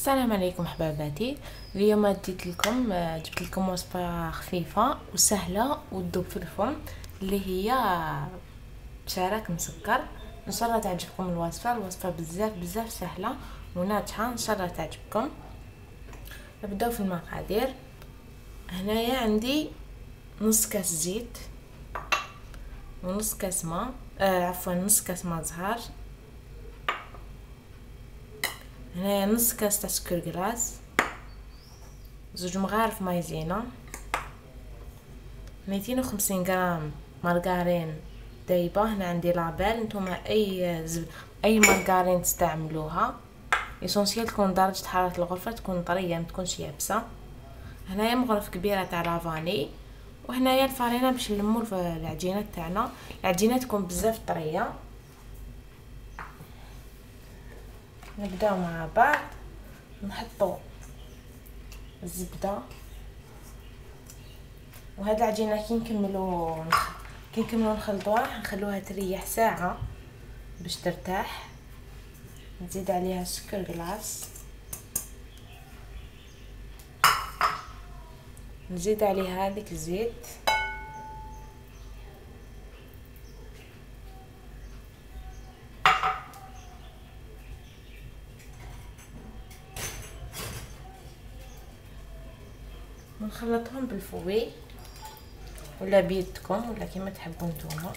السلام عليكم حباباتي. اليوم جبت لكم وصفه خفيفه وسهله وتذوب في الفم، اللي هي شراك مسكر. ان شاء الله تعجبكم الوصفه بزاف سهله وناجحه، ان شاء الله تعجبكم. نبداو في المقادير. هنايا عندي نص كاس زيت ونص كاس ماء، نص كاس ماء زهر. هنايا نص كاس تاع سكر كلاص، زوج مغارف مايزينا، 250 غرام مارغرين دايبه. هنا عندي لابيل، نتوما اي مارغرين تستعملوها، اسونسيال تكون درجه حراره الغرفه تكون طريه ما تكونش يابسه. هنايا مغرف كبيره تاع لافاني، وهنايا الفرينه باش نلمو العجينه تاعنا. العجينه تكون بزاف طريه. نبداو مع بعض. نحطو الزبده، وهاد العجينه كي نكملو نخلطوها نخلوها تريح ساعه باش ترتاح. نزيد عليها سكر كلاص، نزيد عليها هذيك الزيت، ونخلطهم بالفوي ولا بيدكم ولا كيما تحبوا نتوما.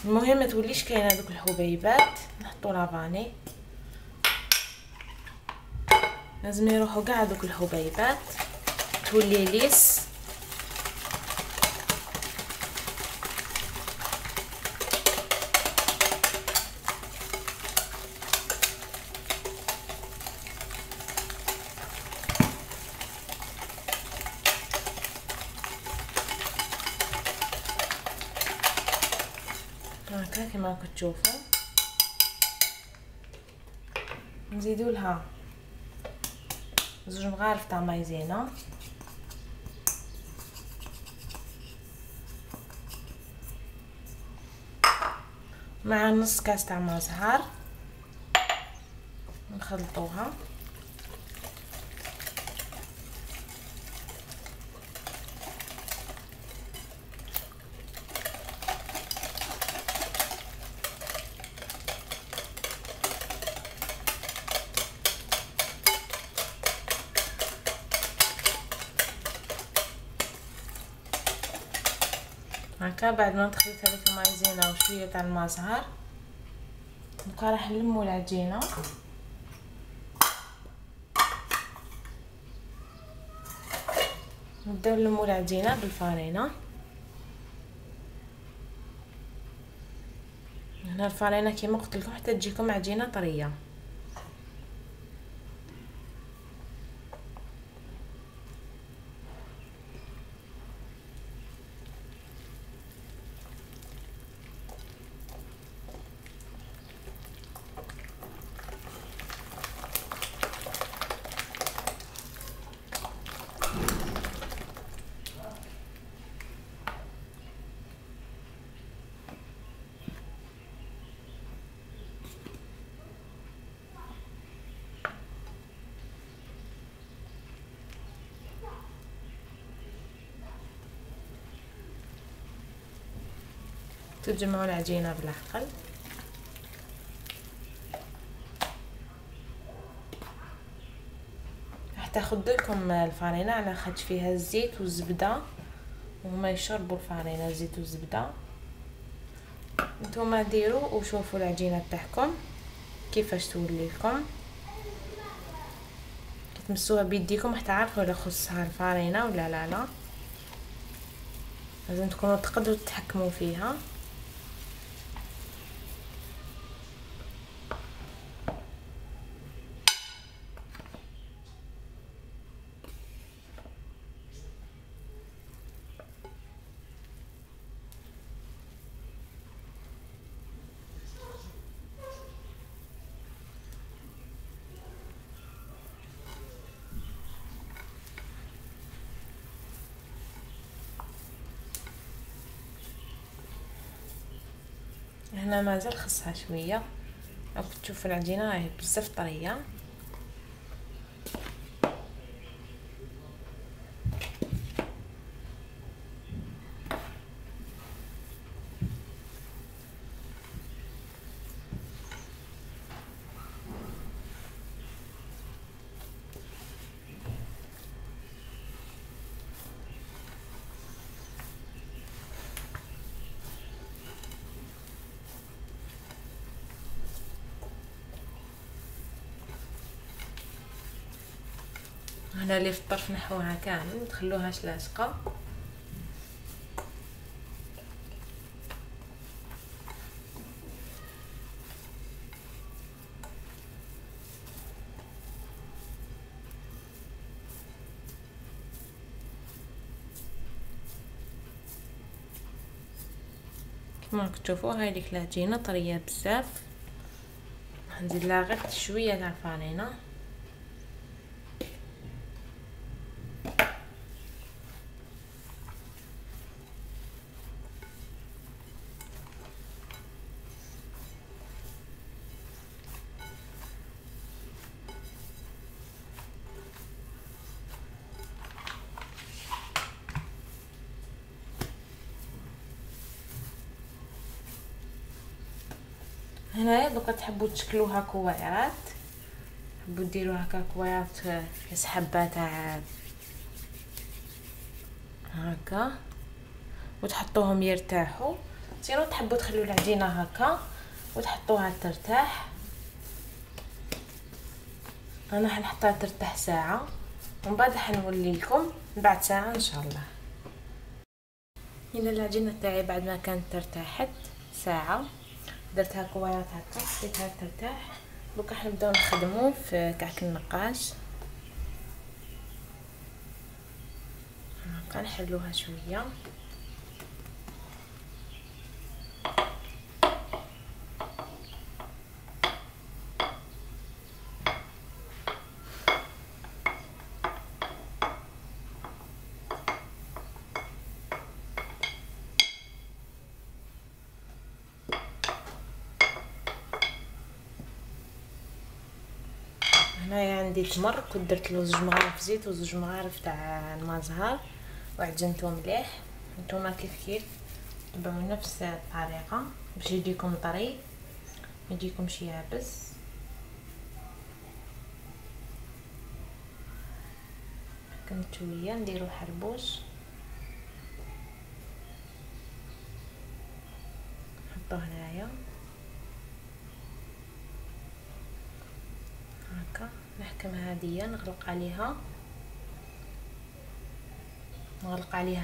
المهم ما توليش كاينه دوك الحبيبات. نحطوا لافاني، لازم يروحوا كاع دوك الحبيبات، تولي ليس. هكا كما راكم تشوفوا. نزيدوا لها زوج مغارف تاع مايزينا، مع نص كاس تاع ماء زهر، نخلطوها. هكا بعد ما تخليط هذيك المايزينا وشويه تاع الماء زهر، نبقى راح نلمو العجينه. نبداو نلمو العجينه بالفرينه. هنا الفرينه كيما قلت لكم حتى تجيكم عجينه طريه. تجمعوا العجينه بالعقل. راح تاخذ لكم الفرينه على خاطر فيها الزيت والزبده، وهما يشربوا الفرينه الزيت والزبده. نتوما ديروا وشوفوا العجينه تاعكم كيفاش تولي لكم. تمسوها بيديكم راح تعرفوا اذا خصها الفرينه ولا لا. لازم تكونوا تقدروا تتحكموا فيها. هنا مازال خصها شويه، راكم تشوفوا العجينه راهي بزاف طريه. هنا اللي في الطرف نحوها كامل، متخلوهاش لاصقه. كما راكم تشوفوا هاي ديك العجينه طريه بزاف. ندير لها غير شويه تاع الفرينه. هنايا دوكا تحبوا تشكلوها كويرات، تحبوا ديروا هكا كويرات كاس حبه تاع هكا وتحطوهم يرتاحوا. سينو تحبوا تخلوا العجينه هكا وتحطوها ترتاح. انا حنحطها ترتاح ساعه ومن بعد حنولي لكم بعد ساعه ان شاء الله. هنا العجينه تاعي بعد ما كانت ارتاحت ساعه درتها كويرات هكا خليتها ترتاح. دوكا حنبداو نخدمو في كعك النقاش. هكا نحلوها شويه. هنايا عندي تمر، كنت درت له 2 مغارف زيت و 2 مغارف تاع الماء زهر وعجنته مليح. نتوما كيف تبعوا نفس الطريقه باش يجيكم طري ما يجيكمش يابس. كنت شويه نديرو حربوش نحطوه هنايا هكا. نحكمها هادية نغلق عليها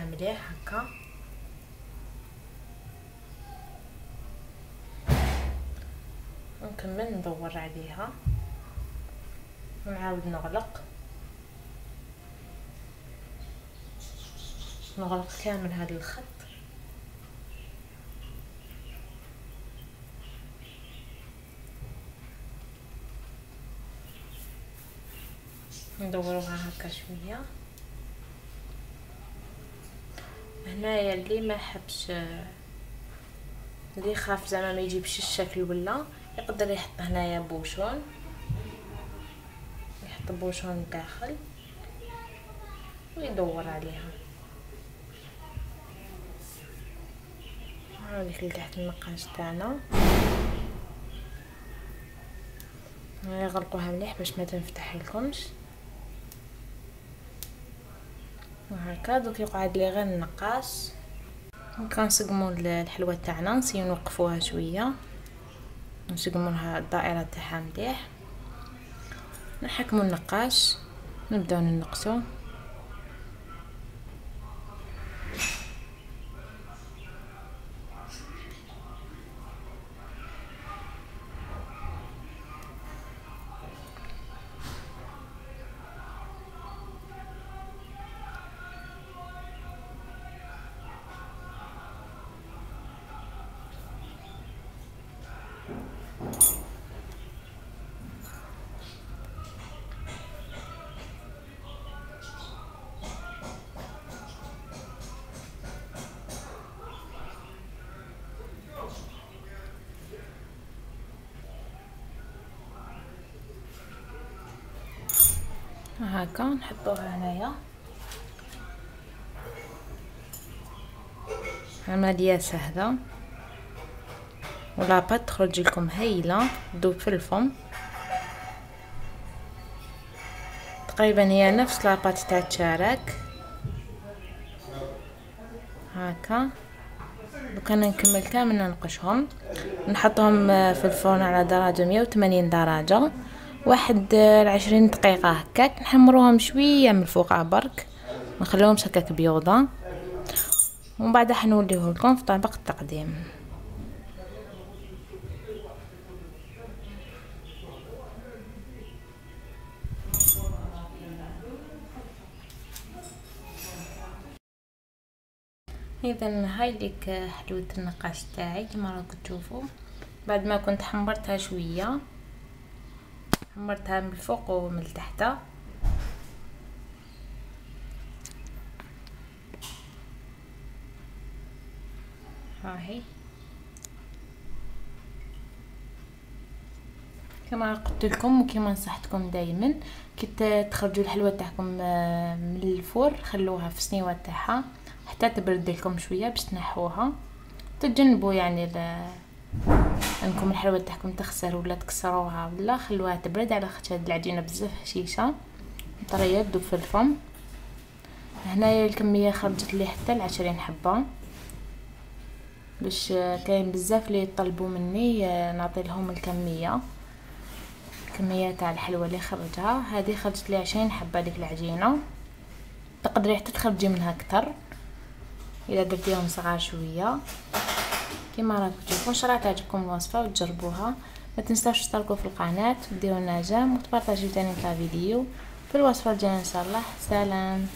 مليح هكا. ونكمل ندور عليها ونعاود نغلق كامل هذا الخط. ندوروها هكا شويه. هنايا اللي ما حبش، اللي خاف زعما ما يجيبش الشكل ولا يقدر يحط هنايا بوشون، يحط بوشون داخل ويدور عليها. هذيك اللي تحت النقاش تاعنا نغلقوها مليح باش ما تنفتح لكمش. وهكا دوك يقعد لي غير النقاش. كنسقموا الحلوه تاعنا، نسيو نوقفوها شويه نسقموها الدائره تاعها مليح. نحكموا النقاش نبداو ننقصوا. هكا نحطوها هنايا. عملية سهلة ولاباط تخرج لكم هايله، تذوب في الفم. تقريبا هي نفس لاباط تاع الشارك. هكا دوكا نكمل كامل ننقشهم، نحطهم في الفرن على درجة 180 درجة واحد 20 دقيقة هكاك. نحمروهم شوية من الفوق برك، ما نخليهمش هكاك بيوضة، ومن بعد حنوليه لكم في طبق التقديم. اذا هاي ليك حلوة النقاش تاعي كما راكم تشوفوا. بعد ما كنت حمرتها شويه، حمرتها من الفوق ومن التحت. هاهي كما قلت لكم وكما نصحتكم دائما، كي تخرجوا الحلوه تاعكم من الفور خلوها في السنيوه تاعها حتى تبرد لكم شويه باش تنحوها. تجنبوا يعني انكم الحلوه تاعكم تخسر ولا تكسروها، ولا خلوها تبرد على خاطر هاد العجينه بزاف هشيشه طريه تذوب في الفم. هنايا الكميه خرجت لي حتى 20 حبه، باش كاين بزاف اللي يطلبوا مني نعطي لهم الكميه تاع الحلوه اللي خرجها. هذه خرجت لي 20 حبه ديك العجينه، تقدري حتى تخرجي منها اكثر اذا درتيهم صغار شويه. كما راكم تشوفوا ان شاء الله تعجبكم الوصفه وتجربوها. ما تنساوش تشتركوا في القناه وديروا لنا جيم وتبارطاجيو تاني الفيديو. في الوصفه الجايه ان شاء الله. سلام.